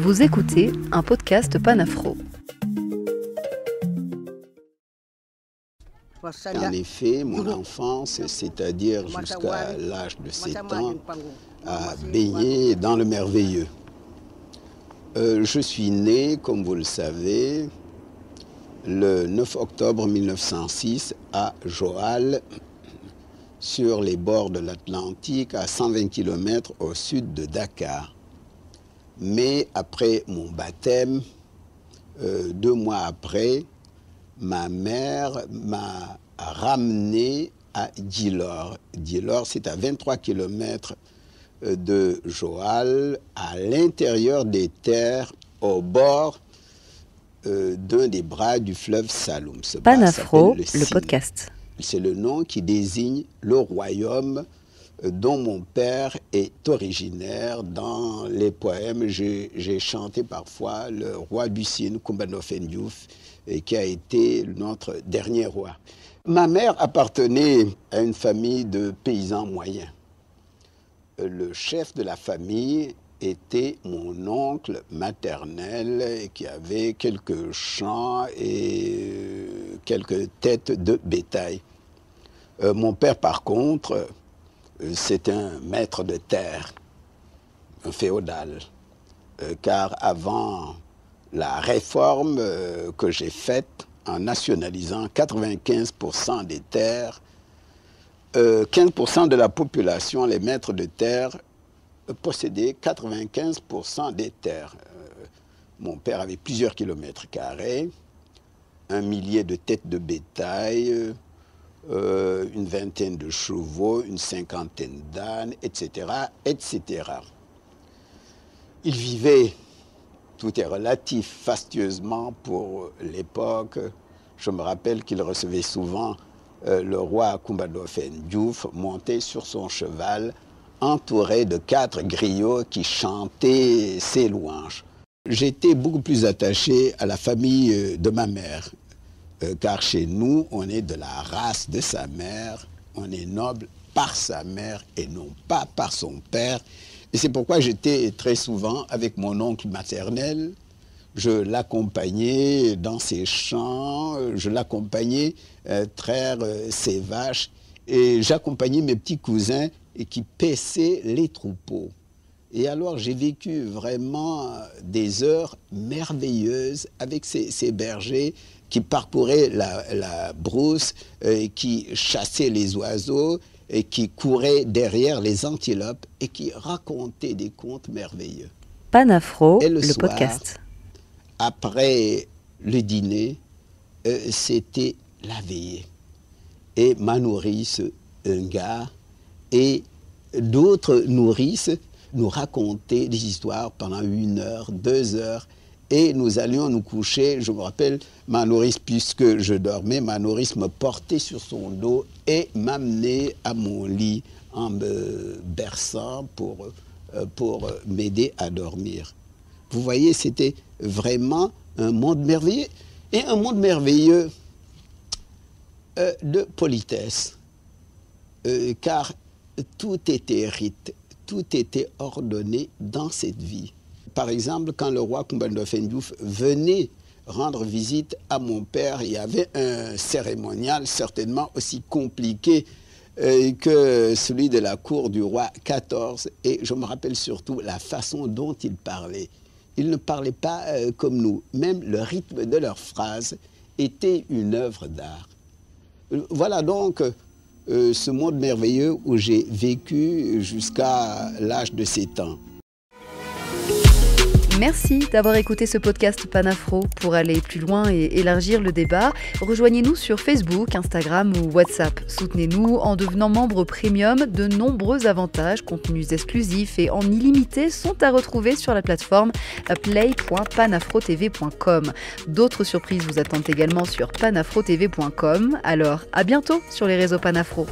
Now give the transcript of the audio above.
Vous écoutez un podcast Panafro. En effet, mon enfance, c'est-à-dire jusqu'à l'âge de 7 ans, a baigné dans le merveilleux. Je suis né, comme vous le savez, le 9 octobre 1906 à Joal, sur les bords de l'Atlantique, à 120 km au sud de Dakar. Mais après mon baptême, 2 mois après, ma mère m'a ramené à Djilor. Djilor, c'est à 23 km de Joal, à l'intérieur des terres, au bord d'un des bras du fleuve Saloum. Panafro, le podcast. C'est le nom qui désigne le royaume dont mon père est originaire. Dans les poèmes, j'ai chanté parfois le roi du Sine, Coumba Ndoffène Diouf, qui a été notre dernier roi. Ma mère appartenait à une famille de paysans moyens. Le chef de la famille était mon oncle maternel qui avait quelques champs et quelques têtes de bétail. Mon père, par contre, c'est un maître de terre, un féodal, car avant la réforme que j'ai faite en nationalisant 95% des terres, 15% de la population, les maîtres de terre, possédaient 95% des terres. Mon père avait plusieurs kilomètres carrés, 1 millier de têtes de bétail, une vingtaine de chevaux, une cinquantaine d'ânes, etc., etc. Il vivait, tout est relatif, fastueusement pour l'époque. Je me rappelle qu'il recevait souvent le roi Coumba Ndoffène Diouf monté sur son cheval, entouré de 4 griots qui chantaient ses louanges. J'étais beaucoup plus attaché à la famille de ma mère. Car chez nous, on est de la race de sa mère, on est noble par sa mère et non pas par son père. Et c'est pourquoi j'étais très souvent avec mon oncle maternel. Je l'accompagnais dans ses champs, je l'accompagnais traire ses vaches et j'accompagnais mes petits cousins qui paissaient les troupeaux. Et alors j'ai vécu vraiment des heures merveilleuses avec ces bergers qui parcouraient la brousse, qui chassaient les oiseaux, et qui couraient derrière les antilopes et qui racontaient des contes merveilleux. Panafro, le le soir, podcast. Après le dîner, c'était la veillée. Et ma nourrice, un gars, et d'autres nourrices nous racontaient des histoires pendant 1 heure, 2 heures, et nous allions nous coucher. Je me rappelle, ma nourrice, puisque je dormais, ma nourrice me portait sur son dos et m'amenait à mon lit en me berçant pour m'aider à dormir. Vous voyez, c'était vraiment un monde merveilleux, et un monde merveilleux de politesse, car tout était rite, tout était ordonné dans cette vie. Par exemple, quand le roi Coumba Ndoffène Diouf venait rendre visite à mon père, il y avait un cérémonial certainement aussi compliqué que celui de la cour du roi XIV. Et je me rappelle surtout la façon dont il parlait. Il ne parlait pas comme nous. Même le rythme de leurs phrases était une œuvre d'art. Voilà donc ce monde merveilleux où j'ai vécu jusqu'à l'âge de 7 ans. Merci d'avoir écouté ce podcast Panafro. Pour aller plus loin et élargir le débat, rejoignez-nous sur Facebook, Instagram ou WhatsApp. Soutenez-nous en devenant membre premium. De nombreux avantages, contenus exclusifs et en illimité sont à retrouver sur la plateforme play.panafrotv.com. D'autres surprises vous attendent également sur panafrotv.com. Alors, à bientôt sur les réseaux Panafro.